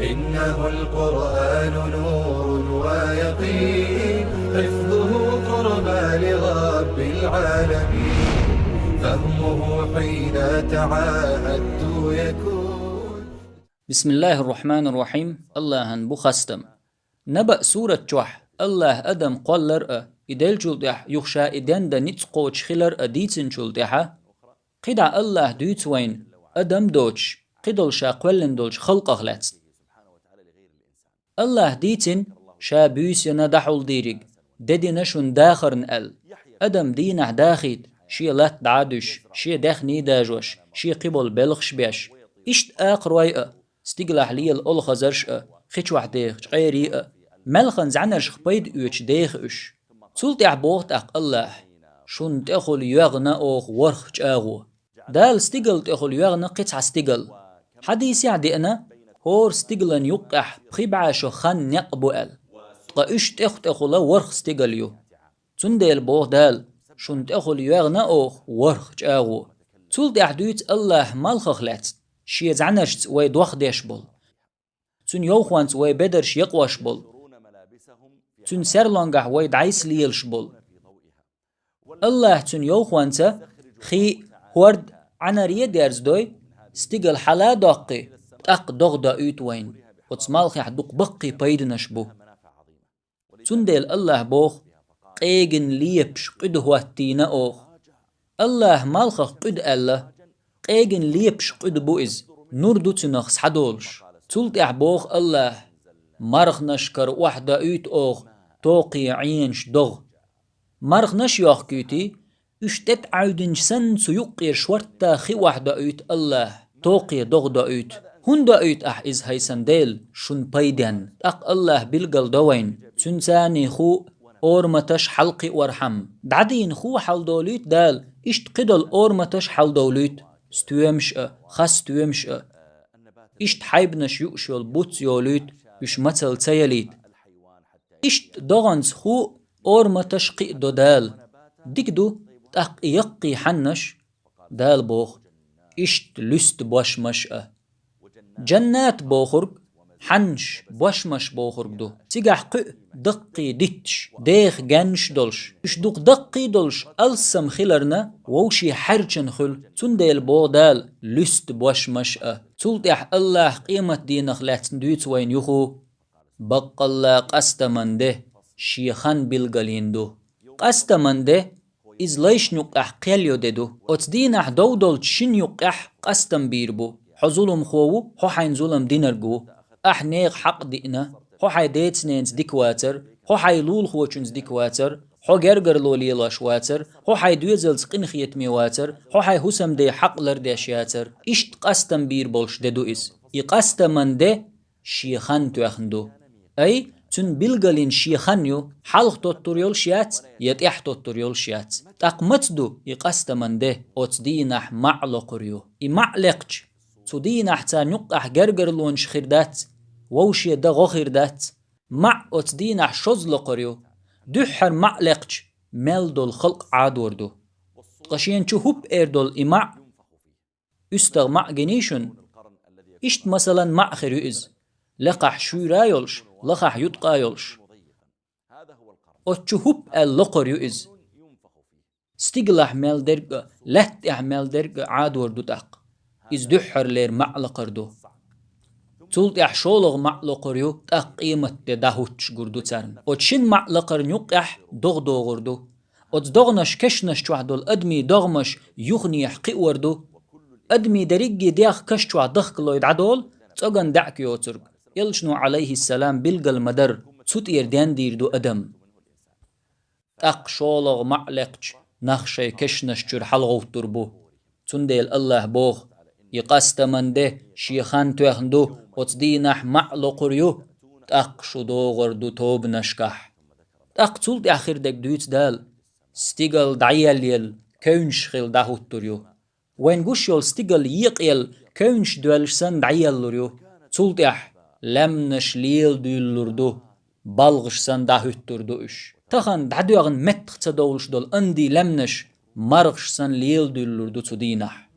إنه القرآن نور ويقين، حفظه قربى لرب العالمين، فهمه حين تعاهدت يكون. بسم الله الرحمن الرحيم. الله بخستم نبأ سورة جوح الله أدم قلر إدل جلدح يخشى إدن دا نتقوش خلر أديتن جلدحة قدع الله دوتوين أدم دوش قدل شا قولن دولش خلق أغلات الله ديتن شا بيس يندحول ديريق ددي نشون داخرن أدم دينح داخيت شي لات دعادش شي داخني داجوش شي قبل بلخش بيش إشت آخر وايقة ستيقلح لي الألخ زرش خيش وحديخ غيري ملخن زعنرش خبيد اوش ديخ اش سولت احبوغت الله شون تأخل يغنى اوخ ورخ جاغو دال ستيقل تأخل يغنى قطع ستيقل حديث يعدئنا هور ستيقلن يقح بخيبعا شو خان يقبو تقا اش تأخل ورخ ستيقل يو تندل بوغ دال شون تأخل يغنى اوخ ورخ جاغو سولت احدوت الله مالخ لات شي زعنرش ويدوخ ديش بول تون يوخوانت وي بدرش يقواش بول تون سرلانگح وي دعيس ليلش بول الله تون يوخوانت خي هورد عناريه ديرز دوي ستيقل حلا داقي تاق دوغ دا اوت وين وتسمالخي حدوق بقي بيدنش بو تون ديل الله بوخ قيغن ليبش قد هواتينا اوخ الله مالخ قد الله قيغن ليبش قد بوئز نور دو تنخ سحدولش تولت احبوخ الله مرخ نشكر وحدة اوت اوخ توقي عينش دوغ مرخ نشيوخ كيتي اشتت عودنش سن سيقير شورتا خي وحدة اوت الله توقي دوغ دا اوت هون دا اوت اح از هيسن ديل شون بايدن اق الله بالقل دوين تنساني خو اورمتش حلقي ورحم دعدين خو حل دوليت دال اشت قدل اورمتش حل دوليت ستويمش خاس تويمش إشت حيبنش يؤشل بوت يوليت يش مثل تيليت إشت دغنز خو أورما تشقي دو دال ديك دو تق يقي حنش دال بوخ إشت لست بوش مش جنات بوخرق حنش بوش مش بوخرق دو تيجح قي دقي ديتش ديخ جنش دولش إش دوق دقي دولش ألسم خلرنا ووشي حرچن خل تنديل بو دال لست بوش مش تلتح الله قيمة دينخ لاتن دويت وين يخو بق الله قستمن ده شيخان بالقلين دو قستمن ده إز ليش نقح قيليو ددو أت دينح دودول شن يقح قستم بيربو حظولم خوو حو حين ظلم دينرقو أحنيق حق دينا حو حي ديتنينز ديكواتر حو حي لول خوچنز ديكواتر حو جرجر لولي لاش واتر حو حي دويزل سقين خيت ميواتر حو حي حسم دي حق لرداش ياتر إشت قستم بير بولش ددو إز يقستمن ده شيخان توخندو أي تن بلغلين شيخانيو حلق توتوريول شيات يتيح توتوريول شيات تقمتدو يقستمن ده أت دينح معلقريو معلقش تو دينح تا نقح جرجر لونش خردات ووشي ده غو خردات مع أت دينح شزلقريو دحر معلقش ملدو الخلق عادوردو قشين هوب ايردول إمع استغ مع جنيشن اشت مثلا مع خريز لقح شورايولش لقح يتقايولش هوب اللقر يؤز استقلح ملدرق لت احمل درق عادوردو تق إز دحر لير معلقردو تولت احشولغ معلقريو تق قيمة دهوتش قردو تارن شن معلقر نيقح دغ دوغردو دغنش كشنش توحدو الأدمي دغمش يغني يحقي وردو أدمي دريقي ديخ كشتوع دخكلو يدعدول تغن دعك يوترق يلشنو عليه السلام بلغ المدر تسوت يردان ديردو أدم تق شولغ معلقش نخشي كشنش جر حلغو تربو تنديل الله بوخ يقستمن ده شيخان توخندو وتدينح معلقريو تق شدو غردو توب نشكح تق تولت آخر دك دويت دال ستيقل دعيال يل كونش خيل داهوت تريو وين قوش يول ستيقل يقيل كونش دوالش سن دعيال لريو تولت اح لمنش ليل دول لردو بالغش سن داهوت تردو اش تخن دعدو اغن متخ تدولش دول اندي لمنش مرغش سن ليل دول لردو تدينح